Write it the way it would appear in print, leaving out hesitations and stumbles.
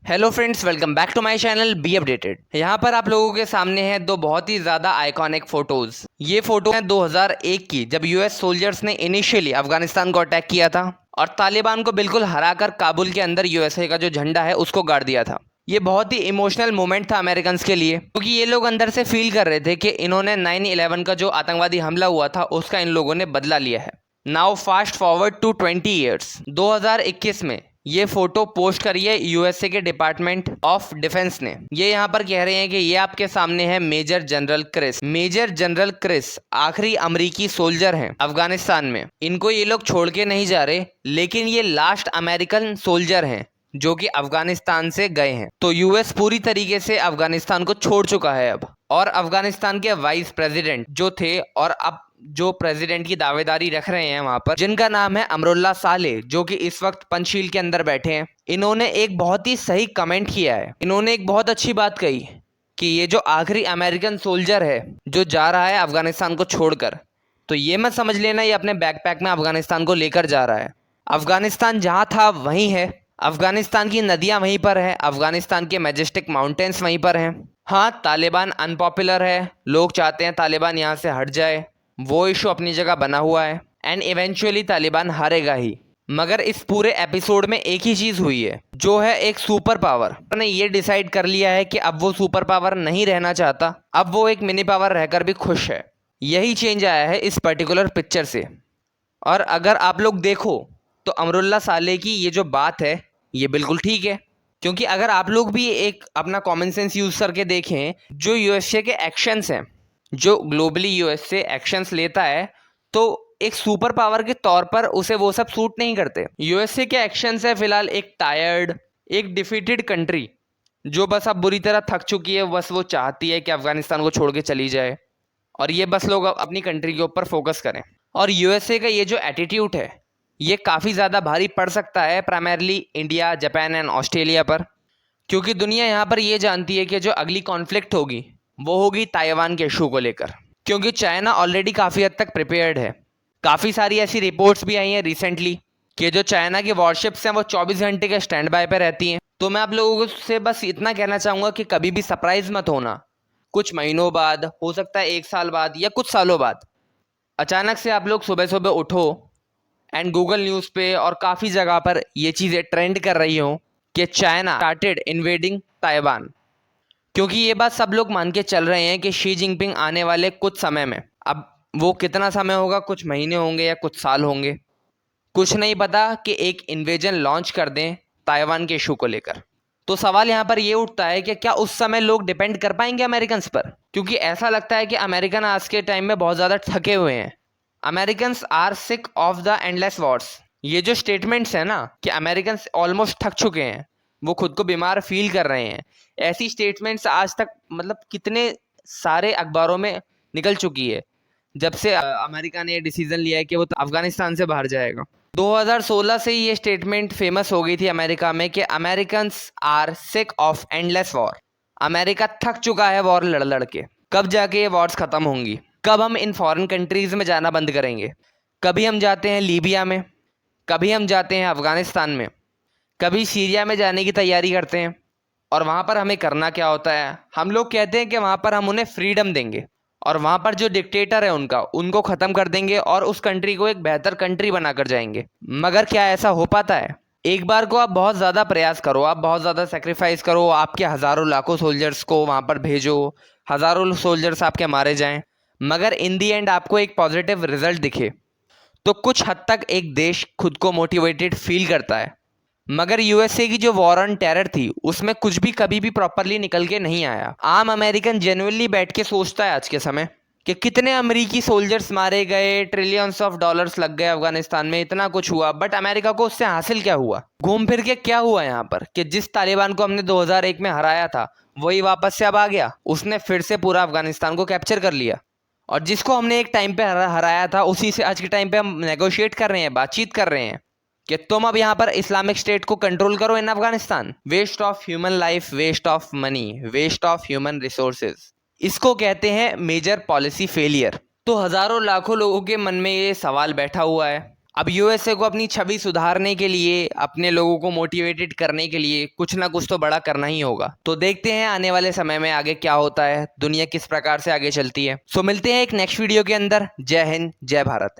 Hello friends, welcome back to my channel be updated. यहाँ पर आप लोगों के सामने हैं दो बहुत ही ज़्यादा आइकॉनिक फोटोज। ये फोटो है 2001 की, जब यूएस सोल्जर्स ने इनिशियली अफगानिस्तान को अटैक किया था और तालिबान को बिल्कुल हराकर काबुल के अंदर यूएसए का जो झंडा है उसको गाड़ दिया था। ये बहुत ही इमोशनल मोमेंट था अमेरिकन के लिए, क्योंकि ये लोग अंदर से फील कर रहे थे कि इन्होंने 9/11 का जो आतंकवादी हमला हुआ था उसका इन लोगों ने बदला लिया है। Now fast forward to 20 years, 2021 में ये फोटो पोस्ट करी है यूएसए के डिपार्टमेंट ऑफ डिफेंस ने। ये यहाँ पर कह रहे हैं कि ये आपके सामने है major general Chris. Major general Chris आखिरी अमेरिकी सोल्जर हैं अफगानिस्तान में। इनको ये लोग छोड़ के नहीं जा रहे, लेकिन ये लास्ट अमेरिकन सोल्जर हैं जो कि अफगानिस्तान से गए हैं। तो यूएस पूरी तरीके से अफगानिस्तान को छोड़ चुका है अब। और अफगानिस्तान के वाइस प्रेसिडेंट जो थे और अब जो प्रेसिडेंट की दावेदारी रख रहे हैं वहां पर, जिनका नाम है अमरुल्लाह सालेह, जो कि इस वक्त पंचशील के अंदर बैठे हैं, इन्होंने एक बहुत ही सही कमेंट किया है। इन्होंने एक बहुत अच्छी बात कही कि ये जो आखिरी अमेरिकन सोल्जर है जो जा रहा है अफगानिस्तान को छोड़कर, तो ये मत समझ लेना ये अपने बैकपैक में अफगानिस्तान को लेकर जा रहा है। अफगानिस्तान जहाँ था वहीं है, अफगानिस्तान की नदियाँ वहीं पर है, अफगानिस्तान के मैजेस्टिक माउंटेन्स वहीं पर हैं। हाँ, तालिबान अनपॉपुलर है, लोग चाहते हैं तालिबान यहाँ से हट जाए, वो इशू अपनी जगह बना हुआ है एंड इवेंचुअली तालिबान हारेगा ही। मगर इस पूरे एपिसोड में एक ही चीज़ हुई है, जो है एक सुपर पावर ने ये डिसाइड कर लिया है कि अब वो सुपर पावर नहीं रहना चाहता, अब वो एक मिनी पावर रहकर भी खुश है। यही चेंज आया है इस पर्टिकुलर पिक्चर से। और अगर आप लोग देखो तो अमरुल्लाह सालेह की ये जो बात है ये बिल्कुल ठीक है, क्योंकि अगर आप लोग भी एक अपना कॉमन सेंस यूज़ करके देखें, जो यूएसए के एक्शंस हैं, जो ग्लोबली यूएसए एक्शंस लेता है, तो एक सुपर पावर के तौर पर उसे वो सब सूट नहीं करते। यूएसए के एक्शंस है फिलहाल एक टायर्ड, एक डिफीटेड कंट्री जो बस अब बुरी तरह थक चुकी है। बस वो चाहती है कि अफगानिस्तान को छोड़ के चली जाए और ये बस लोग अपनी कंट्री के ऊपर फोकस करें। और यूएसए का ये जो एटीट्यूड है ये काफ़ी ज़्यादा भारी पड़ सकता है primarily India, Japan and Australia पर, क्योंकि दुनिया यहाँ पर ये जानती है कि जो अगली कॉन्फ्लिक्ट होगी वो होगी ताइवान के इशू को लेकर, क्योंकि चाइना ऑलरेडी काफ़ी हद तक प्रिपेयर्ड है। काफ़ी सारी ऐसी रिपोर्ट्स भी आई हैं रिसेंटली कि जो चाइना की वॉरशिप्स हैं वो 24 घंटे के स्टैंड बाय पर रहती हैं। तो मैं आप लोगों से बस इतना कहना चाहूँगा कि कभी भी सरप्राइज मत होना। कुछ महीनों बाद, हो सकता है 1 साल बाद या कुछ सालों बाद, अचानक से आप लोग सुबह सुबह उठो एंड गूगल न्यूज़ पे और काफ़ी जगह पर ये चीज़ें ट्रेंड कर रही हों कि चाइना स्टार्टेड इन्वेडिंग ताइवान। क्योंकि ये बात सब लोग मान के चल रहे हैं कि शी जिनपिंग आने वाले कुछ समय में, अब वो कितना समय होगा, कुछ महीने होंगे या कुछ साल होंगे, कुछ नहीं पता, कि एक इन्वेजन लॉन्च कर दें ताइवान के इशू को लेकर। तो सवाल यहाँ पर ये उठता है कि क्या उस समय लोग डिपेंड कर पाएंगे अमेरिकन पर? क्योंकि ऐसा लगता है कि अमेरिकन आज के टाइम में बहुत ज़्यादा थके हुए हैं। Americans are sick of the endless wars, ये जो स्टेटमेंट्स हैं ना कि अमेरिकन्स ऑलमोस्ट थक चुके हैं, वो खुद को बीमार फील कर रहे हैं, ऐसी स्टेटमेंट्स आज तक मतलब कितने सारे अखबारों में निकल चुकी है जब से अमेरिका ने डिसीजन लिया है कि वो अफगानिस्तान से बाहर जाएगा। 2016 से ये स्टेटमेंट फेमस हो गई थी अमेरिका में कि Americans are sick of endless war. America थक चुका है वॉर लड़ लड़ के। कब जाके ये वॉर्स ख़त्म होंगी? कब हम इन फॉरेन कंट्रीज़ में जाना बंद करेंगे? कभी हम जाते हैं लीबिया में, कभी हम जाते हैं अफ़गानिस्तान में, कभी सीरिया में जाने की तैयारी करते हैं। और वहाँ पर हमें करना क्या होता है? हम लोग कहते हैं कि वहाँ पर हम उन्हें फ्रीडम देंगे और वहाँ पर जो डिक्टेटर है उनको ख़त्म कर देंगे और उस कंट्री को एक बेहतर कंट्री बनाकर जाएंगे। मगर क्या ऐसा हो पाता है? एक बार को आप बहुत ज़्यादा प्रयास करो, आप बहुत ज़्यादा सेक्रीफाइस करो, आपके हज़ारों लाखों सोल्जर्स को वहाँ पर भेजो, हज़ारों सोल्जर्स आपके मारे जाएं, मगर इन दी एंड आपको एक पॉजिटिव रिजल्ट दिखे, तो कुछ हद तक एक देश खुद को मोटिवेटेड फील करता है। मगर यूएसए की जो वॉर ऑन टेरर थी उसमें कुछ भी कभी भी प्रॉपरली निकल के नहीं आया। आम अमेरिकन जेन्युइनली बैठ के सोचता है आज के समय कि कितने अमेरिकी सोल्जर्स मारे गए, ट्रिलियंस ऑफ डॉलर्स लग गए अफगानिस्तान में, इतना कुछ हुआ, बट अमेरिका को उससे हासिल क्या हुआ? घूम फिर के क्या हुआ यहाँ पर कि जिस तालिबान को हमने 2001 में हराया था वही वापस से अब आ गया, उसने फिर से पूरा अफगानिस्तान को कैप्चर कर लिया। और जिसको हमने एक टाइम पे हराया था उसी से आज के टाइम पे हम नेगोशिएट कर रहे हैं, बातचीत कर रहे हैं कि तुम अब यहाँ पर इस्लामिक स्टेट को कंट्रोल करो in Afghanistan. Waste of human life, waste of money, waste of human resources, इसको कहते हैं मेजर पॉलिसी फेलियर। तो हजारों लाखों लोगों के मन में ये सवाल बैठा हुआ है अब यूएसए को अपनी छवि सुधारने के लिए, अपने लोगों को मोटिवेटेड करने के लिए कुछ ना कुछ तो बड़ा करना ही होगा। तो देखते हैं आने वाले समय में आगे क्या होता है, दुनिया किस प्रकार से आगे चलती है। सो मिलते हैं एक नेक्स्ट वीडियो के अंदर। जय हिंद, जय भारत।